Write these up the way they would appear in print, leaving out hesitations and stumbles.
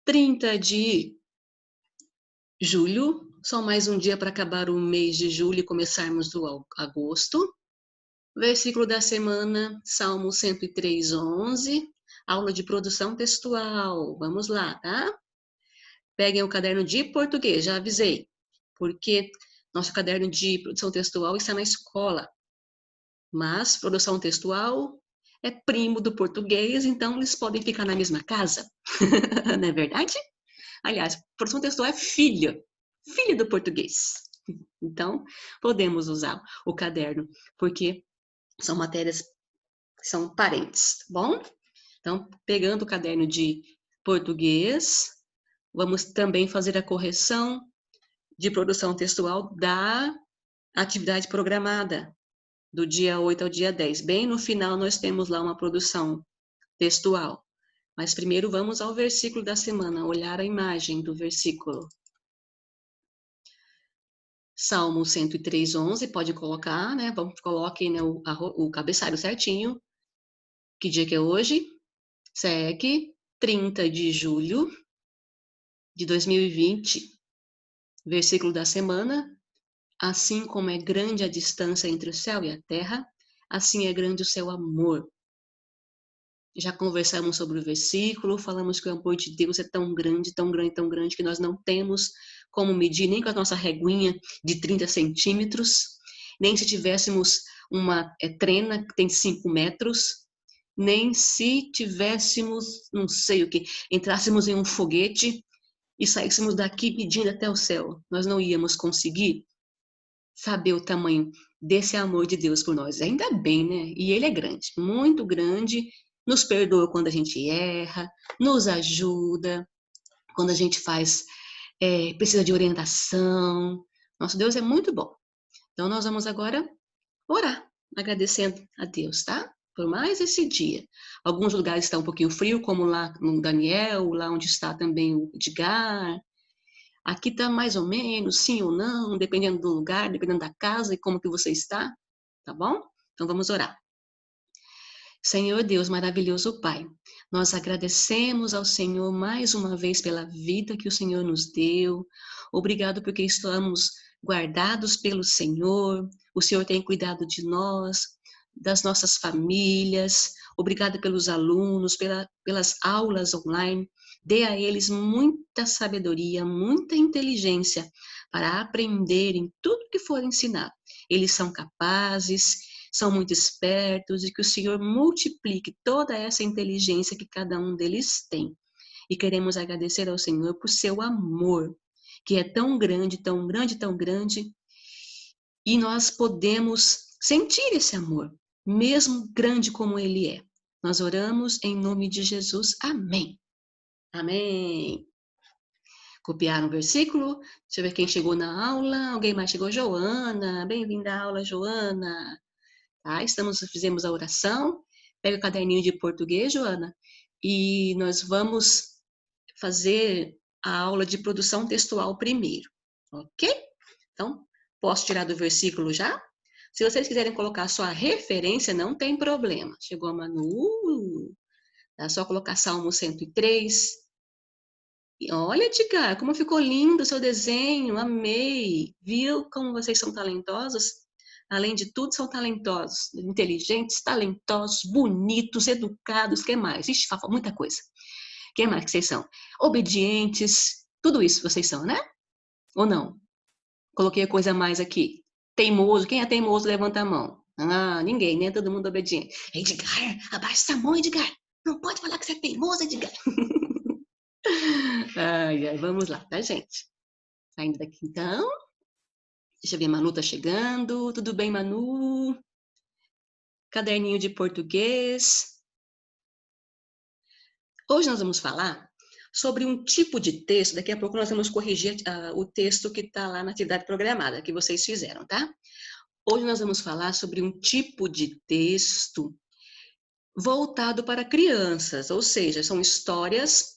30 de julho, só mais um dia para acabar o mês de julho e começarmos o agosto. Versículo da semana, Salmo 103, 11. Aula de produção textual. Vamos lá, tá? Peguem o caderno de português, já avisei. Porque nosso caderno de produção textual está na escola. Mas produção textual é primo do português, então eles podem ficar na mesma casa. Não é verdade? Aliás, produção textual é filha do português. Então, podemos usar o caderno, porque são matérias que são parentes, tá bom? Então, pegando o caderno de português, vamos também fazer a correção de produção textual da atividade programada, do dia 8 ao dia 10. Bem no final, nós temos lá uma produção textual. Mas primeiro vamos ao versículo da semana, olhar a imagem do versículo. Salmo 103, 11, pode colocar, né? Coloquem, né, o cabeçalho certinho. Que dia que é hoje? SEC, 30 de julho de 2020. Versículo da semana. Assim como é grande a distância entre o céu e a terra, assim é grande o seu amor. Já conversamos sobre o versículo, falamos que o amor de Deus é tão grande, tão grande, tão grande, que nós não temos como medir nem com a nossa reguinha de 30 centímetros, nem se tivéssemos uma trena que tem 5 metros, nem se tivéssemos, não sei o que, entrássemos em um foguete e saíssemos daqui medindo até o céu. Nós não íamos conseguir saber o tamanho desse amor de Deus por nós. Ainda bem, né? E ele é grande, muito grande, nos perdoa quando a gente erra, nos ajuda, quando a gente precisa de orientação. Nosso Deus é muito bom. Então, nós vamos agora orar, agradecendo a Deus, tá? Por mais esse dia. Alguns lugares estão um pouquinho frio, como lá no Daniel, lá onde está também o Edgar. Aqui está mais ou menos, sim ou não, dependendo do lugar, dependendo da casa e como que você está, tá bom? Então vamos orar. Senhor Deus, maravilhoso Pai, nós agradecemos ao Senhor mais uma vez pela vida que o Senhor nos deu. Obrigado porque estamos guardados pelo Senhor. O Senhor tem cuidado de nós, das nossas famílias. Obrigado pelos alunos, pelas aulas online. Dê a eles muita sabedoria, muita inteligência para aprenderem tudo que for ensinado. Eles são capazes, são muito espertos e que o Senhor multiplique toda essa inteligência que cada um deles tem. E queremos agradecer ao Senhor por seu amor, que é tão grande, tão grande, tão grande, e nós podemos sentir esse amor, mesmo grande como ele é. Nós oramos em nome de Jesus. Amém. Amém. Copiaram o versículo? Deixa eu ver quem chegou na aula. Alguém mais chegou? Joana. Bem-vinda à aula, Joana. Tá? Fizemos a oração. Pega o caderninho de português, Joana, e nós vamos fazer a aula de produção textual primeiro, ok? Então, posso tirar do versículo já? Se vocês quiserem colocar a sua referência, não tem problema. Chegou a Manu, é só colocar Salmo 103. E olha, Edgar, como ficou lindo o seu desenho, amei. Viu como vocês são talentosos? Além de tudo, são talentosos, inteligentes, talentosos, bonitos, educados, que mais? Ixi, muita coisa. Que mais que vocês são? Obedientes, tudo isso vocês são, né? Ou não? Coloquei a coisa a mais aqui. Teimoso, quem é teimoso, levanta a mão. Ah, ninguém, né? Todo mundo obediente. Edgar, abaixa essa mão, Edgar. Não pode falar que você é teimoso, Edgar. Ai, ai, vamos lá, tá, gente? Saindo daqui, então. Deixa eu ver, Manu tá chegando. Tudo bem, Manu? Caderninho de português. Hoje nós vamos falar sobre um tipo de texto. Daqui a pouco nós vamos corrigir o texto que está lá na atividade programada, que vocês fizeram, tá? Hoje nós vamos falar sobre um tipo de texto voltado para crianças, ou seja, são histórias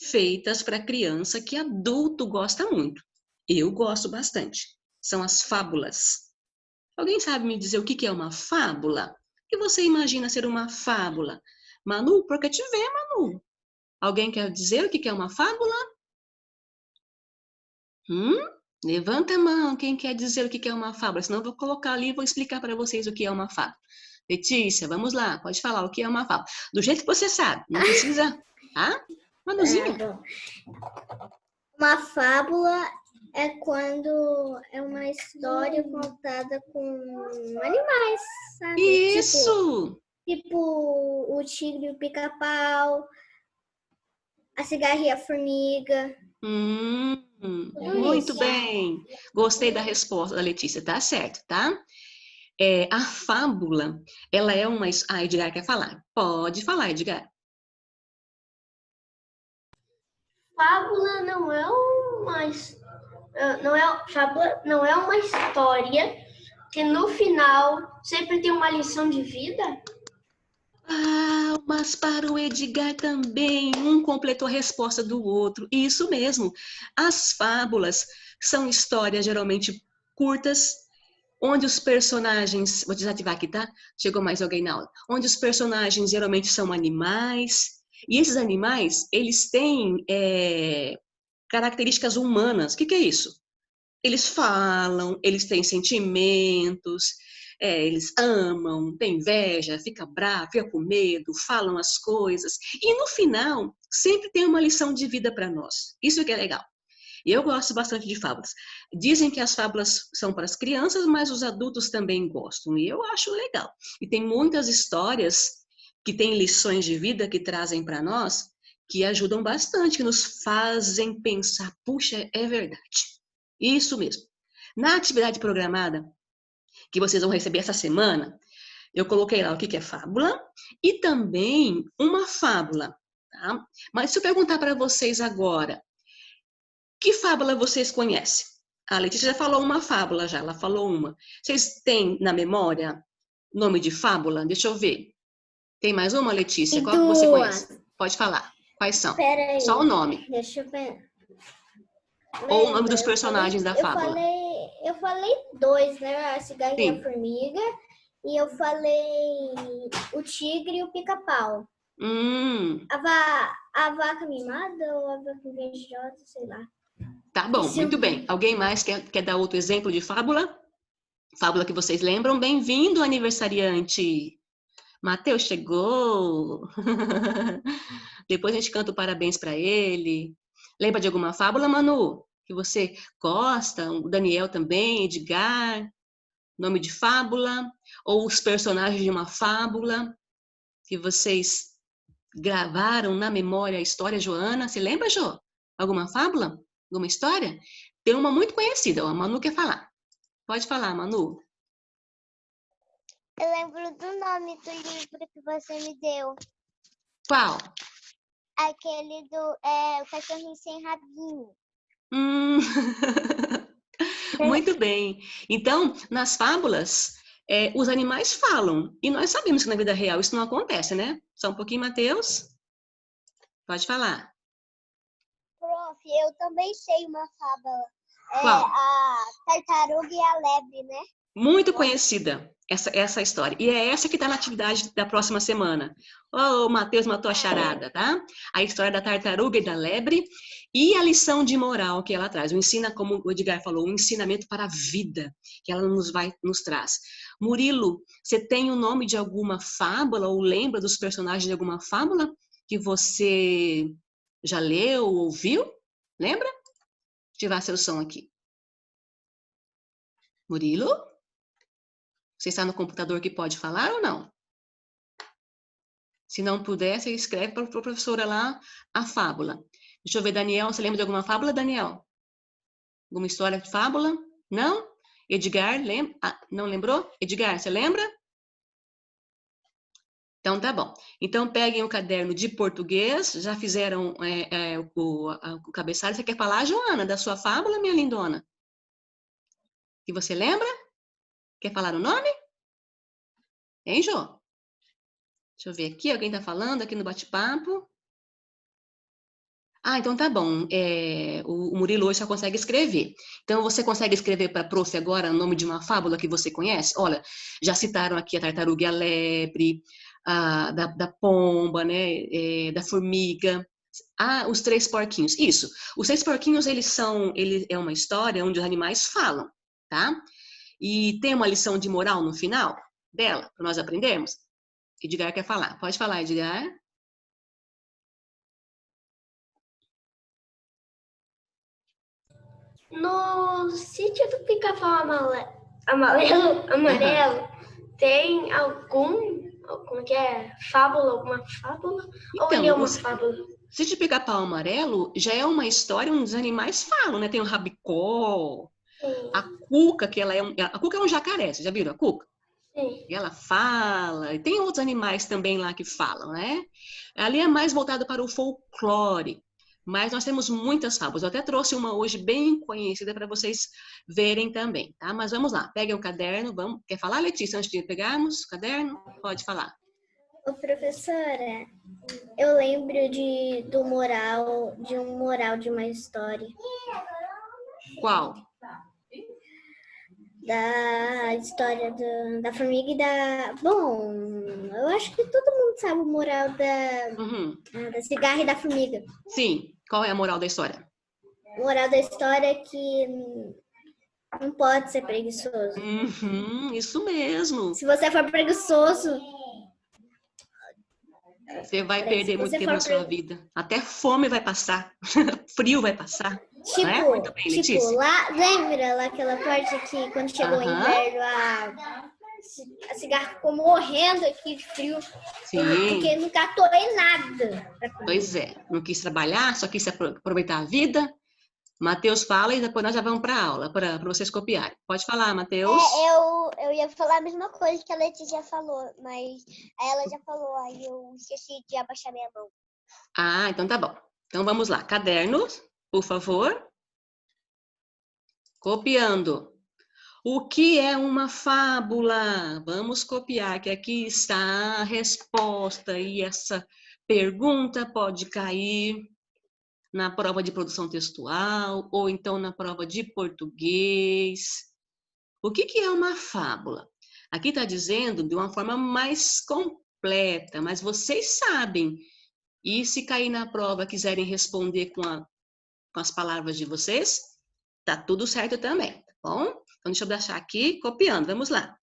feitas para criança que adulto gosta muito. Eu gosto bastante. São as fábulas. Alguém sabe me dizer o que é uma fábula? O que você imagina ser uma fábula? Manu, por que te ver, Manu? Alguém quer dizer o que é uma fábula? Levanta a mão, quem quer dizer o que é uma fábula? Senão eu vou colocar ali e vou explicar para vocês o que é uma fábula. Letícia, vamos lá, pode falar o que é uma fábula. Do jeito que você sabe, não precisa, tá? Manuzinho. Bom. Uma fábula é quando é uma história contada com animais, sabe? Isso! Tipo o tigre e o pica-pau, a cigarra e a formiga. Muito bem. Gostei da resposta da Letícia, tá certo, tá? A fábula, ela é uma... Ah, Edgar quer falar. Pode falar, Edgar. Fábula não é uma história que no final sempre tem uma lição de vida? Mas para o Edgar também, um completou a resposta do outro. Isso mesmo. As fábulas são histórias geralmente curtas, onde os personagens... Vou desativar aqui, tá? Chegou mais alguém na aula. Onde os personagens geralmente são animais. E esses animais, eles têm características humanas. O que é isso? Eles falam, eles têm sentimentos, eles amam, têm inveja, fica bravo, fica com medo, falam as coisas. E no final, sempre tem uma lição de vida para nós. Isso que é legal. E eu gosto bastante de fábulas. Dizem que as fábulas são para as crianças, mas os adultos também gostam. E eu acho legal. E tem muitas histórias que têm lições de vida que trazem para nós, que ajudam bastante, que nos fazem pensar, puxa, é verdade. Isso mesmo. Na atividade programada que vocês vão receber essa semana, eu coloquei lá o que é fábula e também uma fábula. Tá? Mas se eu perguntar para vocês agora, que fábula vocês conhecem? A Letícia já falou uma fábula já, ela falou uma. Vocês têm na memória nome de fábula? Deixa eu ver. Tem mais uma, Letícia? Qual que você conhece? Pode falar. Quais são? Peraí. Só o nome. Deixa eu ver. Ou o nome dos personagens da fábula. Eu falei dois, né? A cigarra e a Sim. formiga. E eu falei o tigre e o pica-pau. A vaca mimada ou a vaca invejosa, sei lá. Tá bom, muito bem. Alguém mais quer dar outro exemplo de fábula? Fábula que vocês lembram? Bem-vindo, aniversariante! Matheus chegou! Depois a gente canta o parabéns para ele. Lembra de alguma fábula, Manu? Que você gosta? O Daniel também, Edgar? Nome de fábula? Ou os personagens de uma fábula que vocês gravaram na memória a história, Joana? Você lembra, Jo? Alguma fábula? Alguma história? Tem uma muito conhecida, a Manu quer falar. Pode falar, Manu. Eu lembro do nome do livro que você me deu. Qual? Aquele do O Cachorrinho Sem Rabinho. Muito bem. Então, nas fábulas, os animais falam. E nós sabemos que na vida real isso não acontece, né? Só um pouquinho, Matheus. Pode falar. Prof, eu também sei uma fábula. Qual? A Tartaruga e a Lebre, né? Muito conhecida essa história. E é essa que está na atividade da próxima semana. O Matheus matou a charada, tá? A história da tartaruga e da lebre e a lição de moral que ela traz. Como o Edgar falou, um ensinamento para a vida que ela nos traz. Murilo, você tem o nome de alguma fábula ou lembra dos personagens de alguma fábula que você já leu ou ouviu? Lembra? Ativar seu som aqui. Murilo? Você está no computador que pode falar ou não? Se não puder, você escreve para a professora lá a fábula. Deixa eu ver, Daniel, você lembra de alguma fábula, Daniel? Alguma história de fábula? Não? Edgar, lembra? Não lembrou? Edgar, você lembra? Então, tá bom. Então, peguem o caderno de português. Já fizeram o cabeçalho. Você quer falar, Joana, da sua fábula, minha lindona? Que você lembra? Quer falar o nome? Hein, Jô? Deixa eu ver aqui, alguém está falando aqui no bate-papo. Então tá bom. O Murilo hoje só consegue escrever. Então, você consegue escrever para a prof agora o nome de uma fábula que você conhece? Olha, já citaram aqui a tartaruga e a lebre, da pomba, né? Da formiga. Ah, os três porquinhos. Isso. Os três porquinhos, ele é uma história onde os animais falam, tá? E tem uma lição de moral no final dela, para nós aprendermos. Edgar quer falar. Pode falar, Edgar. No sítio do Pica-Pau Amarelo, tem como que é? Alguma fábula? Ou ele é Então, uma fábula? Sítio de Pica-Pau Amarelo já é uma história onde os animais falam, né? Tem o rabicó, Sim, a cuca, que a cuca é um jacaré, vocês já viram a cuca? sim. E ela fala, e tem outros animais também lá que falam, né? Ali é mais voltado para o folclore, mas nós temos muitas fábulas. Eu até trouxe uma hoje bem conhecida para vocês verem também, tá? Mas vamos lá, peguem o caderno, vamos. Quer falar, Letícia, antes de pegarmos o caderno? Pode falar. Ô, professora, eu lembro de um moral de uma história. Qual? Da história da formiga e da... Bom, eu acho que todo mundo sabe o moral da cigarra e da formiga. Sim, qual é a moral da história? O moral da história é que não pode ser preguiçoso. Isso mesmo. Se você for preguiçoso... Você vai perder muito tempo na sua vida. Até fome vai passar. Frio vai passar. Né? Muito bem, Letícia. Lá, lembra lá aquela parte que quando chegou o inverno, a cigarra ficou morrendo aqui de frio. Sim. Porque não catou em nada. Pois é. Não quis trabalhar, só quis aproveitar a vida. Matheus fala e depois nós já vamos para a aula, para vocês copiarem. Pode falar, Matheus. Eu ia falar a mesma coisa que a Letícia falou, mas ela já falou, aí eu esqueci de abaixar minha mão. Ah, então tá bom. Então vamos lá. Cadernos, por favor. Copiando. O que é uma fábula? Vamos copiar, que aqui está a resposta. E essa pergunta pode cair na prova de produção textual ou então na prova de português. O que é uma fábula? Aqui está dizendo de uma forma mais completa, mas vocês sabem. E se cair na prova quiserem responder com as palavras de vocês, tá tudo certo também, tá bom? Então, deixa eu deixar aqui, copiando. Vamos lá.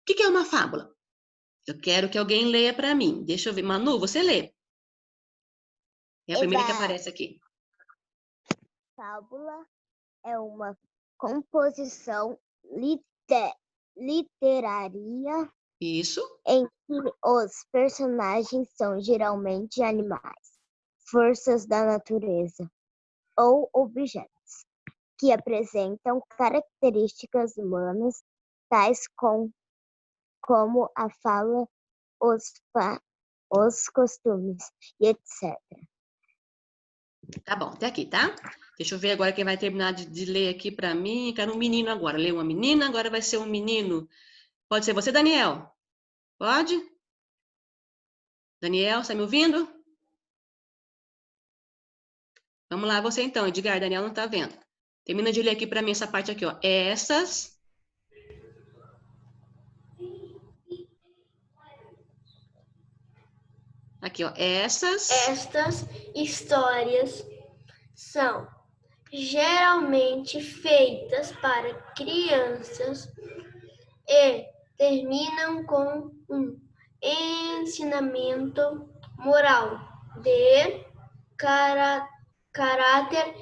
O que é uma fábula? Eu quero que alguém leia para mim. Deixa eu ver. Manu, você lê. É a primeira que aparece aqui. Fábula é uma composição literária Isso. em que os personagens são geralmente animais, forças da natureza ou objetos que apresentam características humanas, tais como a fala, os costumes e etc. Tá bom, até aqui, tá? Deixa eu ver agora quem vai terminar de ler aqui para mim. Quero um menino agora. Leu uma menina, agora vai ser um menino. Pode ser você, Daniel? Pode? Daniel, está me ouvindo? Vamos lá, você então, Edgar. Daniel não está vendo. Termina de ler aqui para mim essa parte aqui, ó. Essas... Aqui, ó. Estas histórias são geralmente feitas para crianças e terminam com um ensinamento moral de caráter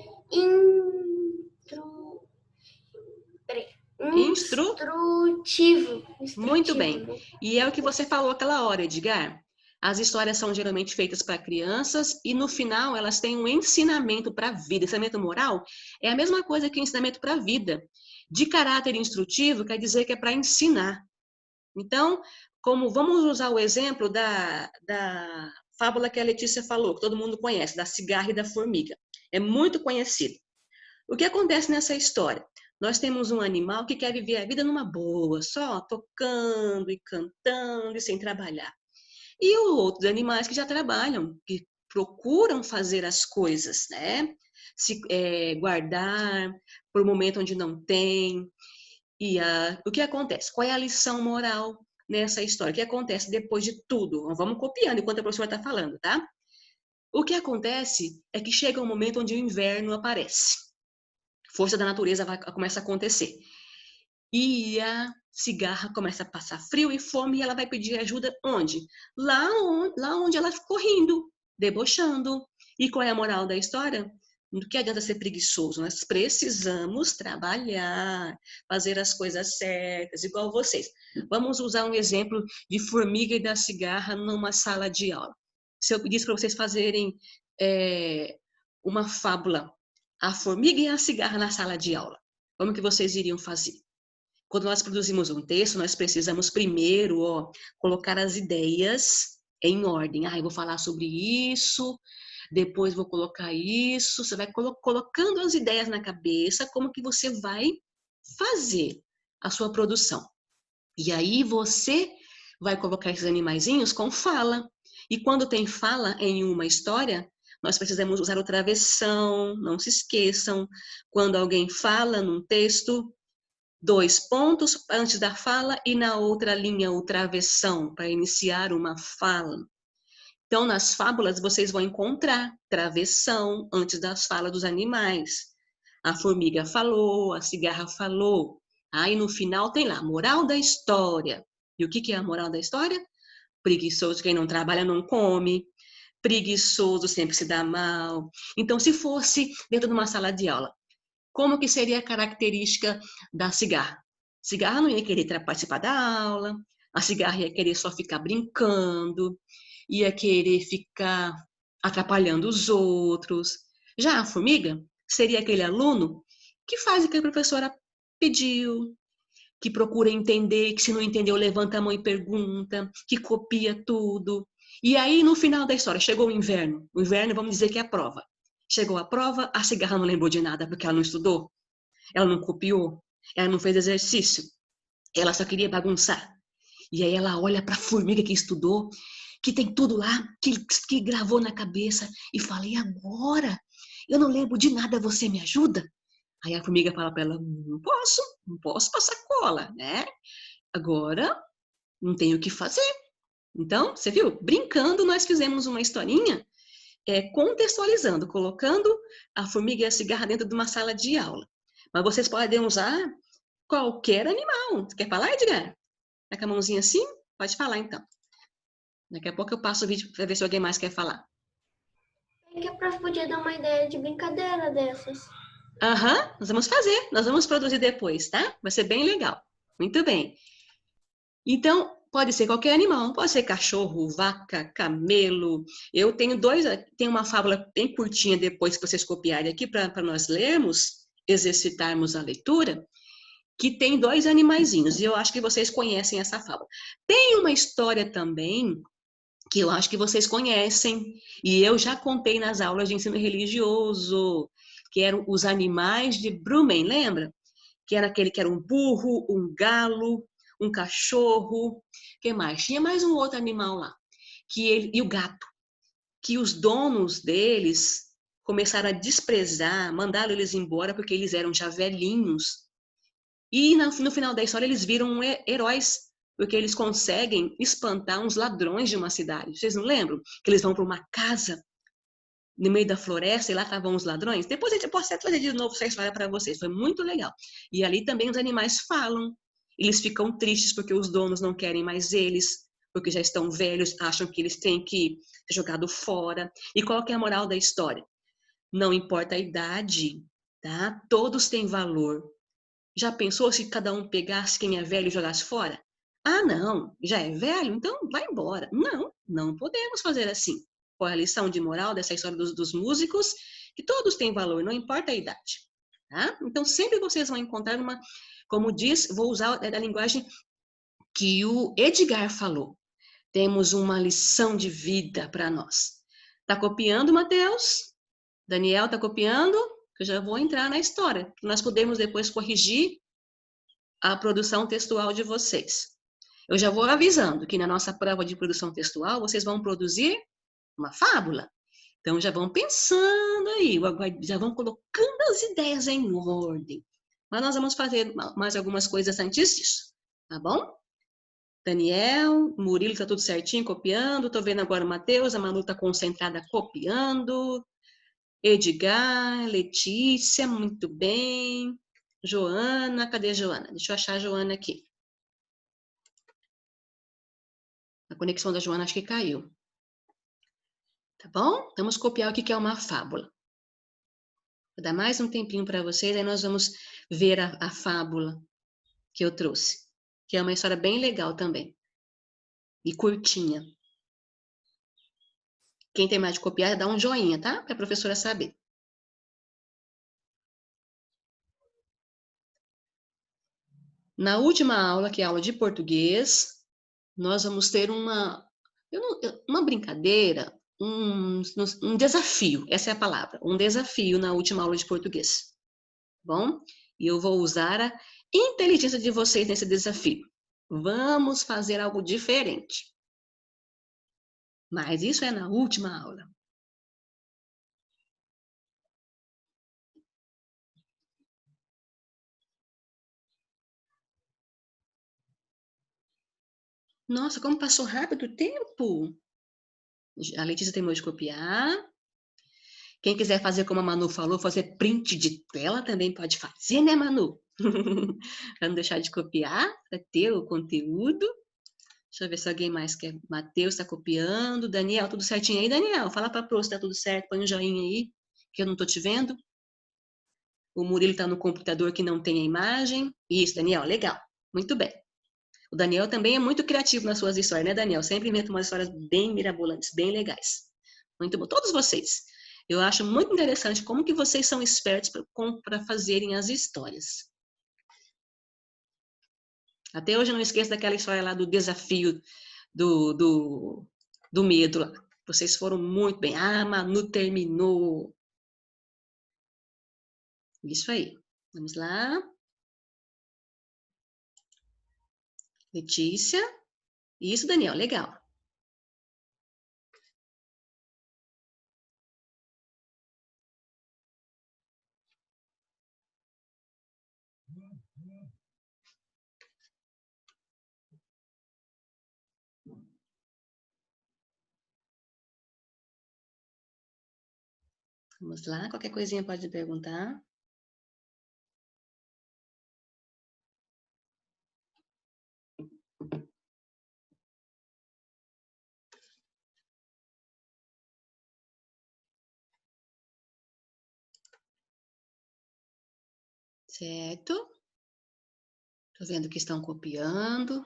instrutivo. Muito bem. E é o que você falou aquela hora, Edgar. As histórias são geralmente feitas para crianças e no final elas têm um ensinamento para a vida. Ensinamento moral é a mesma coisa que ensinamento para a vida. De caráter instrutivo quer dizer que é para ensinar. Então, como vamos usar o exemplo da fábula que a Letícia falou, que todo mundo conhece, da cigarra e da formiga. É muito conhecido. O que acontece nessa história? Nós temos um animal que quer viver a vida numa boa, só tocando e cantando e sem trabalhar. E outros animais que já trabalham, que procuram fazer as coisas, né? Guardar por um momento onde não tem. E o que acontece? Qual é a lição moral nessa história? O que acontece depois de tudo? Vamos copiando enquanto a professora está falando, tá? O que acontece é que chega um momento onde o inverno aparece. Força da natureza começa a acontecer. E a cigarra começa a passar frio e fome e ela vai pedir ajuda onde? Lá onde ela ficou rindo, debochando. E qual é a moral da história? Do que adianta ser preguiçoso? Nós precisamos trabalhar, fazer as coisas certas, igual vocês. Vamos usar um exemplo de formiga e da cigarra numa sala de aula. Se eu pedisse para vocês fazerem uma fábula, a formiga e a cigarra na sala de aula, como que vocês iriam fazer? Quando nós produzimos um texto, nós precisamos primeiro colocar as ideias em ordem. Eu vou falar sobre isso, depois vou colocar isso. Você vai colocando as ideias na cabeça, como que você vai fazer a sua produção. E aí você vai colocar esses animaizinhos com fala. E quando tem fala em uma história, nós precisamos usar o travessão, não se esqueçam. Quando alguém fala num texto, 2 pontos antes da fala e na outra linha o travessão para iniciar uma fala. Então, nas fábulas, vocês vão encontrar travessão antes das falas dos animais. A formiga falou, a cigarra falou. Aí no final tem lá, moral da história. E o que é a moral da história? Preguiçoso, quem não trabalha não come. Preguiçoso sempre se dá mal. Então, se fosse dentro de uma sala de aula, como que seria a característica da cigarra? A cigarra não ia querer participar da aula, a cigarra ia querer só ficar brincando, ia querer ficar atrapalhando os outros. Já a formiga seria aquele aluno que faz o que a professora pediu, que procura entender, que se não entendeu, levanta a mão e pergunta, que copia tudo. E aí, no final da história, chegou o inverno. O inverno, vamos dizer que é a prova. Chegou a prova, a cigarra não lembrou de nada, porque ela não estudou, ela não copiou, ela não fez exercício, ela só queria bagunçar. E aí ela olha para a formiga que estudou, que tem tudo lá, que gravou na cabeça, e fala, e agora? Eu não lembro de nada, você me ajuda? Aí a formiga fala para ela, não posso passar cola, né? Agora, não tenho o que fazer. Então, você viu? Brincando, nós fizemos uma historinha contextualizando, colocando a formiga e a cigarra dentro de uma sala de aula. Mas vocês podem usar qualquer animal. Você quer falar, Edgar? Tá com a mãozinha assim? Pode falar, então. Daqui a pouco eu passo o vídeo para ver se alguém mais quer falar. É que a prof podia dar uma ideia de brincadeira dessas. Nós vamos fazer. Nós vamos produzir depois, tá? Vai ser bem legal. Muito bem. Então, pode ser qualquer animal, pode ser cachorro, vaca, camelo. Eu tenho tem uma fábula bem curtinha depois que vocês copiarem aqui para nós lermos, exercitarmos a leitura, que tem 2 animaizinhos, e eu acho que vocês conhecem essa fábula. Tem uma história também que eu acho que vocês conhecem, e eu já contei nas aulas de ensino religioso, que eram os animais de Brumen, lembra? Que era aquele que era um burro, um galo, um cachorro, que mais? Tinha mais um outro animal lá, e o gato, que os donos deles começaram a desprezar, mandaram eles embora porque eles eram já velhinhos. E no final da história eles viram heróis, porque eles conseguem espantar uns ladrões de uma cidade. Vocês não lembram? Que eles vão para uma casa no meio da floresta e lá estavam os ladrões? Depois a gente pode até trazer de novo essa história para vocês, foi muito legal. E ali também os animais falam. Eles ficam tristes porque os donos não querem mais eles, porque já estão velhos, acham que eles têm que ser jogados fora. E qual que é a moral da história? Não importa a idade, tá? Todos têm valor. Já pensou se cada um pegasse quem é velho e jogasse fora? Não, já é velho, então vai embora. Não podemos fazer assim. Qual é a lição de moral dessa história dos músicos? Que todos têm valor, não importa a idade. Tá? Então, sempre vocês vão encontrar como diz, vou usar a linguagem que o Edgar falou. Temos uma lição de vida para nós. Tá copiando, Matheus? Daniel, tá copiando? Eu já vou entrar na história. Nós podemos depois corrigir a produção textual de vocês. Eu já vou avisando que na nossa prova de produção textual, vocês vão produzir uma fábula. Então, já vão pensando aí, já vão colocando as ideias em ordem. Mas nós vamos fazer mais algumas coisas antes disso, tá bom? Daniel, Murilo, está tudo certinho, copiando. Estou vendo agora o Matheus, a Manu está concentrada copiando. Edgar, Letícia, muito bem. Joana, cadê a Joana? Deixa eu achar a Joana aqui. A conexão da Joana acho que caiu. Tá bom? Vamos copiar o que é uma fábula. Vou dar mais um tempinho para vocês, aí nós vamos ver a fábula que eu trouxe. Que é uma história bem legal também. E curtinha. Quem tem mais de copiar, dá um joinha, tá? Para a professora saber. Na última aula, que é a aula de português, nós vamos ter uma brincadeira, um desafio, essa é a palavra, um desafio na última aula de português. Bom? E eu vou usar a inteligência de vocês nesse desafio. Vamos fazer algo diferente. Mas isso é na última aula. Nossa, como passou rápido o tempo! A Letícia terminou de copiar. Quem quiser fazer como a Manu falou, fazer print de tela também pode fazer, né, Manu? Para não deixar de copiar, para ter o conteúdo. Deixa eu ver se alguém mais quer. Matheus está copiando. Daniel, tudo certinho aí, Daniel? Fala para a Pro se está tudo certo. Põe um joinha aí, que eu não estou te vendo. O Murilo está no computador que não tem a imagem. Isso, Daniel, legal. Muito bem. O Daniel também é muito criativo nas suas histórias, né, Daniel? Sempre inventa umas histórias bem mirabolantes, bem legais. Muito bom. Todos vocês. Eu acho muito interessante como que vocês são espertos para fazerem as histórias. Até hoje eu não esqueço daquela história lá do desafio do medo lá. Vocês foram muito bem. Ah, Manu terminou. Isso aí. Vamos lá. Letícia. Isso, Daniel. Legal. Vamos lá. Qualquer coisinha pode perguntar. Certo. Estou vendo que estão copiando.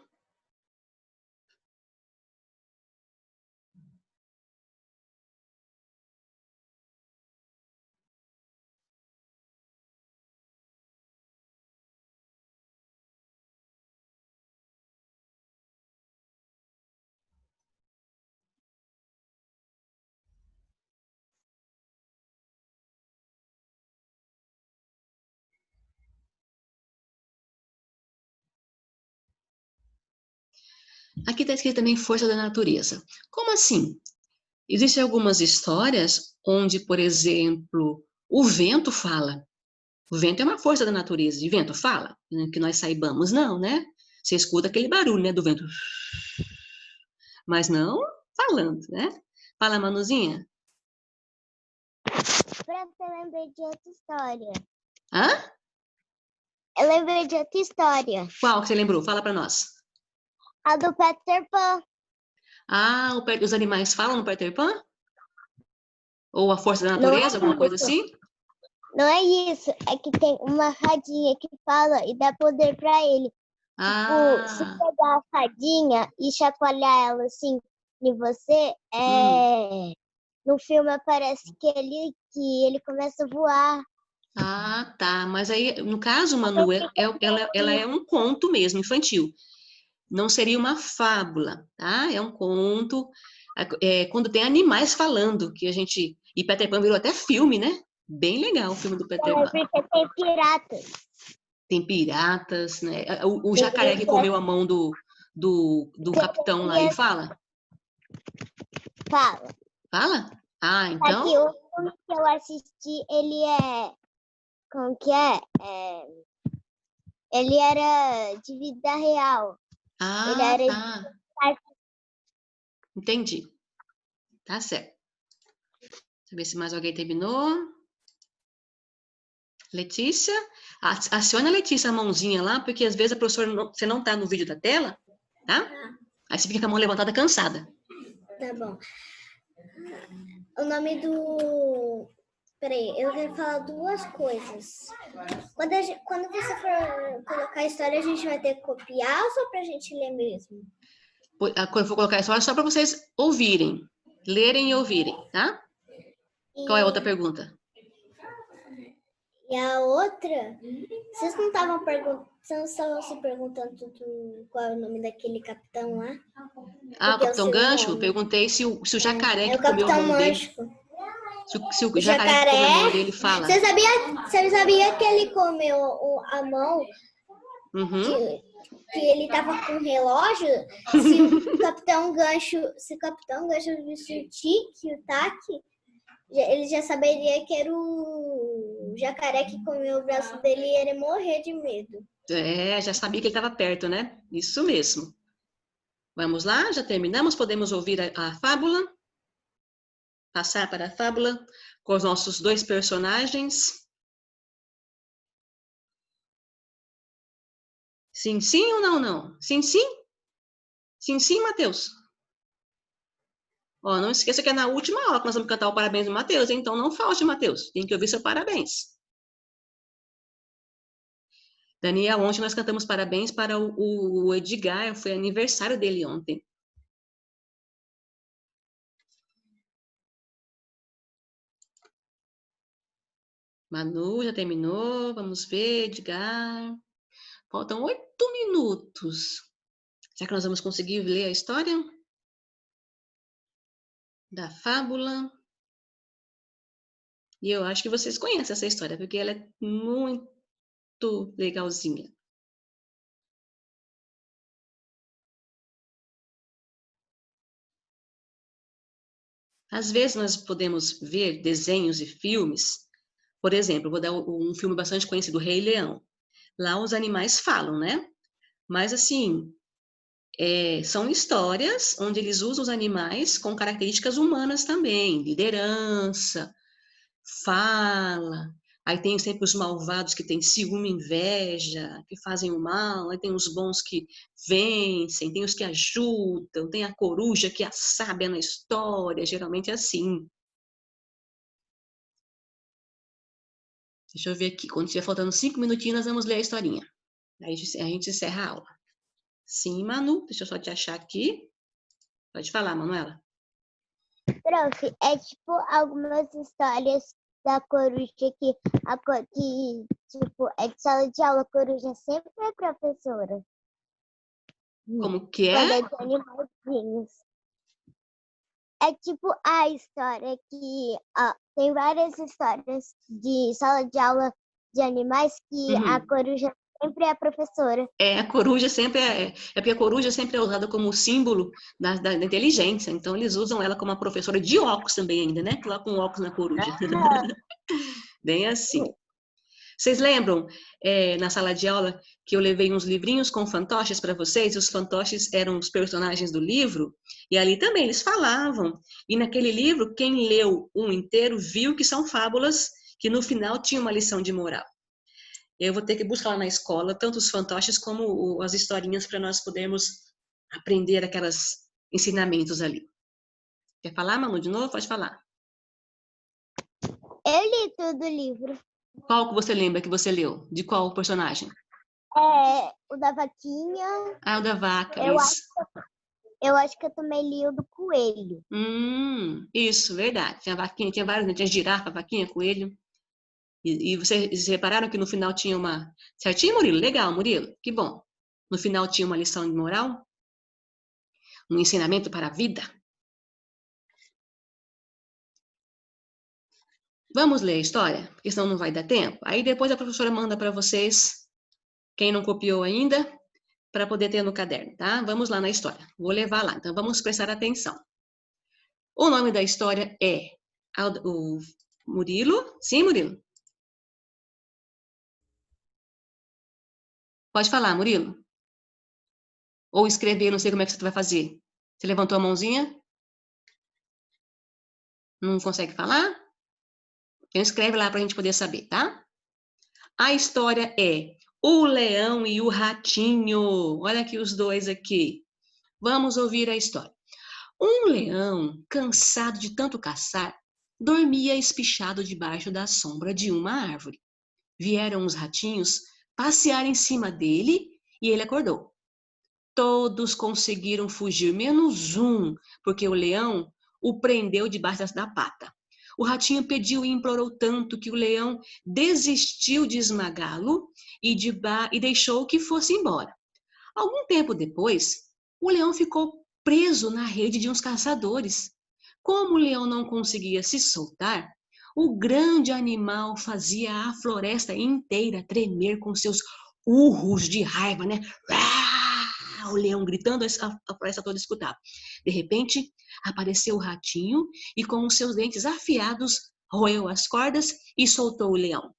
Aqui está escrito também força da natureza. Como assim? Existem algumas histórias onde, por exemplo, o vento fala. O vento é uma força da natureza. E vento fala? Que nós saibamos, não, né? Você escuta aquele barulho, né, do vento. Mas não falando, né? Fala, Manuzinha. Pronto, eu lembrei de outra história. Hã? Eu lembrei de outra história. Qual que você lembrou? Fala para nós. A do Peter Pan. Ah, os animais falam no Peter Pan? Ou a força da natureza, alguma coisa assim? Não é isso, é que tem uma fadinha que fala e dá poder para ele. Ah. Tipo, se pegar a fadinha e chacoalhar ela assim em você, no filme aparece que ele começa a voar. Ah, tá. Mas aí, no caso, Manu, ela é um conto mesmo, infantil. Não seria uma fábula, tá? É um conto. Quando tem animais falando, que a gente... E Peter Pan virou até filme, né? Bem legal o filme do Peter Pan. Porque tem piratas. Tem piratas, né? O jacaré que comeu a mão do capitão lá, ele fala? Fala. Fala? Ah, então... Aqui, o filme que eu assisti, ele é... Como que é? Ele era de vida real. Ele Ah, era de tá. Entendi. Tá certo. Deixa eu ver se mais alguém terminou. Letícia? Aciona a Letícia a mãozinha lá, porque às vezes a professora você não tá no vídeo da tela, tá? Aí você fica com a mão levantada cansada. Tá bom. O nome do... Peraí, eu quero falar duas coisas. Quando você for colocar a história, a gente vai ter que copiar ou só pra gente ler mesmo? Eu vou colocar a história só para vocês ouvirem. Lerem e ouvirem, tá? Qual é a outra pergunta? E a outra, vocês não estavam se perguntando qual é o nome daquele capitão lá? Ah, o Porque eu Capitão sei o Gancho? nome. Perguntei se o jacaré É que o comeu a Capitão mão dele. Mágico. Se o O jacaré que comeu a mão dele jacaré. fala. Você sabia que ele comeu a mão, Uhum. que ele tava com um relógio? Se o Capitão Gancho visse o tique, o taque, ele já saberia que era o jacaré que comeu o braço dele e ele ia morrer de medo. É, já sabia que ele estava perto, né? Isso mesmo. Vamos lá, já terminamos. Podemos ouvir a fábula? Passar para a fábula com os nossos dois personagens. Sim, sim ou não, não? Sim, sim? Sim, sim, Matheus? Ó, não esqueça que é na última hora que nós vamos cantar o parabéns do Matheus, então não falte, Matheus. Tem que ouvir seu parabéns. Daniel, ontem nós cantamos parabéns para o Edgar, foi aniversário dele ontem. Manu já terminou, vamos ver, Edgar. Faltam 8 minutos. Será que nós vamos conseguir ler a história da fábula? E eu acho que vocês conhecem essa história, porque ela é muito legalzinha. Às vezes nós podemos ver desenhos e filmes. Por exemplo, eu vou dar um filme bastante conhecido, Rei Leão. Lá os animais falam, né? Mas assim, são histórias onde eles usam os animais com características humanas também, liderança, fala. Aí tem sempre os malvados que têm ciúme, inveja, que fazem o mal. Aí tem os bons que vencem, tem os que ajudam, tem a coruja que é a sábia na história, geralmente é assim. Deixa eu ver aqui, quando estiver faltando 5 minutinhos, nós vamos ler a historinha. Aí a gente encerra a aula. Sim, Manu, deixa eu só te achar aqui. Pode falar, Manuela. Prof, é tipo algumas histórias da coruja que tipo, é de sala de aula, a coruja sempre é professora. Como que Quando é? é de animaizinhos. É tipo a história que tem várias histórias de sala de aula de animais que a coruja sempre é a professora. A coruja sempre é porque a coruja sempre é usada como símbolo da inteligência. Então eles usam ela como uma professora de óculos também ainda, né? Colocam um óculos na coruja. Bem assim. Vocês lembram, na sala de aula, que eu levei uns livrinhos com fantoches para vocês? Os fantoches eram os personagens do livro, e ali também eles falavam. E naquele livro, quem leu um inteiro viu que são fábulas que no final tinham uma lição de moral. Eu vou ter que buscar lá na escola tanto os fantoches como as historinhas para nós podermos aprender aqueles ensinamentos ali. Quer falar, Manu, de novo? Pode falar. Eu li todo o livro. Qual que você lembra que você leu? De qual personagem? O da vaquinha. Ah, o da vaca, Eu isso. Eu acho que eu também li o do coelho. Isso, verdade. Tinha vaquinha, tinha vários, né? Tinha girafa, vaquinha, coelho. E vocês repararam que no final tinha uma... Certinho, Murilo? Legal, Murilo. Que bom. No final tinha uma lição de moral? Um ensinamento para a vida? Vamos ler a história? Porque senão não vai dar tempo. Aí depois a professora manda para vocês, quem não copiou ainda, para poder ter no caderno, tá? Vamos lá na história. Vou levar lá. Então vamos prestar atenção. O nome da história é o Murilo. Sim, Murilo? Pode falar, Murilo. Ou escrever, não sei como é que você vai fazer. Você levantou a mãozinha? Não consegue falar? Então escreve lá para a gente poder saber, tá? A história é O Leão e o Ratinho. Olha aqui os dois aqui. Vamos ouvir a história. Um leão, cansado de tanto caçar, dormia espichado debaixo da sombra de uma árvore. Vieram os ratinhos passear em cima dele e ele acordou. Todos conseguiram fugir, menos um, porque o leão o prendeu debaixo da pata. O ratinho pediu e implorou tanto que o leão desistiu de esmagá-lo e deixou que fosse embora. Algum tempo depois, o leão ficou preso na rede de uns caçadores. Como o leão não conseguia se soltar, o grande animal fazia a floresta inteira tremer com seus urros de raiva, né? O leão gritando, a floresta toda escutava. De repente, apareceu o ratinho e com os seus dentes afiados roeu as cordas e soltou o leão.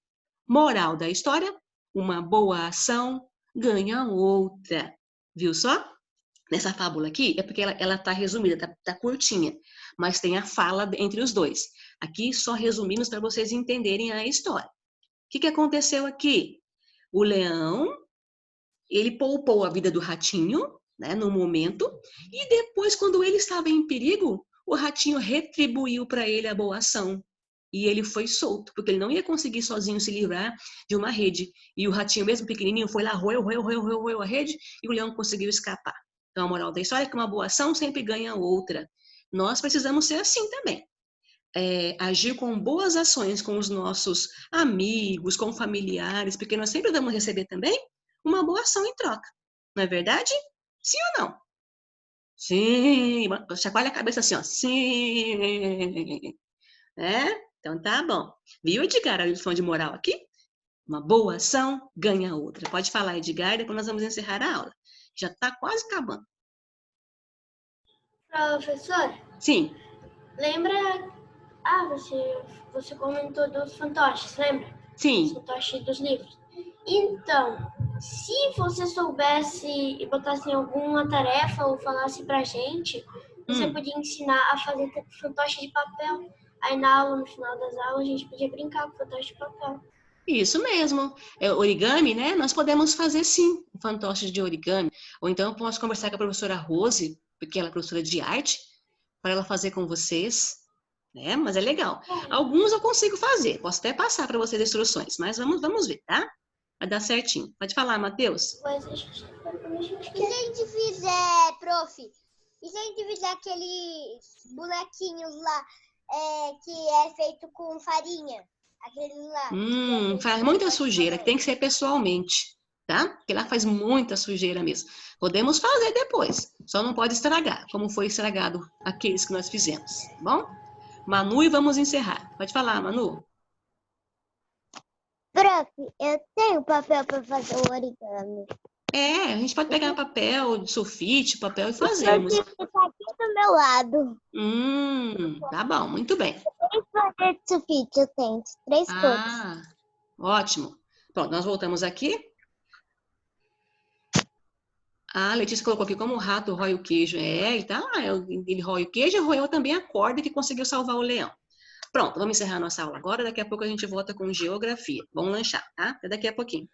Moral da história: uma boa ação ganha outra. Viu só? Nessa fábula aqui, é porque ela tá resumida, tá curtinha, mas tem a fala entre os dois. Aqui só resumimos para vocês entenderem a história. O que aconteceu aqui? O leão, ele poupou a vida do ratinho, né, no momento, e depois, quando ele estava em perigo, o ratinho retribuiu para ele a boa ação. E ele foi solto, porque ele não ia conseguir sozinho se livrar de uma rede. E o ratinho, mesmo pequenininho, foi lá, roeu a rede, e o leão conseguiu escapar. Então, a moral da história é que uma boa ação sempre ganha outra. Nós precisamos ser assim também. Agir com boas ações com os nossos amigos, com familiares, porque nós sempre vamos receber também uma boa ação em troca. Não é verdade? Sim ou não? Sim. Chacoalha a cabeça assim, ó. Sim. Então tá bom. Viu, Edgar, a lição de moral aqui? Uma boa ação ganha outra. Pode falar, Edgar, depois nós vamos encerrar a aula. Já está quase acabando. Professor? Sim. Lembra... você comentou dos fantoches, lembra? Sim. Os fantoches dos livros. Então, se você soubesse e botasse alguma tarefa ou falasse pra gente, você podia ensinar a fazer fantoche de papel. Aí na aula, no final das aulas, a gente podia brincar com fantoche de papel. Isso mesmo. Origami, né? Nós podemos fazer sim, fantoches de origami. Ou então eu posso conversar com a professora Rose, porque ela é professora de arte, para ela fazer com vocês, né? Mas é legal. Alguns eu consigo fazer, posso até passar para vocês as instruções, mas vamos ver, tá? Vai dar certinho. Pode falar, Matheus. E se a gente fizer, prof, e se a gente fizer aqueles bonequinhos lá, que é feito com farinha? Aquele lá. Faz muita sujeira, tem que ser pessoalmente, tá? Porque lá faz muita sujeira mesmo. Podemos fazer depois, só não pode estragar, como foi estragado aqueles que nós fizemos, tá bom? Manu, e vamos encerrar. Pode falar, Manu. Prof, eu tenho papel para fazer o origami. A gente pode pegar papel de sulfite, papel e fazermos. Está aqui do meu lado. Tá bom, muito bem. 3 folhas de sulfite eu tenho, 3 cores. Ótimo. Pronto, nós voltamos aqui. A Letícia colocou aqui como o rato rói o queijo. Ele rói o queijo e roeu também a corda que conseguiu salvar o leão. Pronto, vamos encerrar nossa aula agora. Daqui a pouco a gente volta com geografia. Vamos lanchar, tá? Até daqui a pouquinho.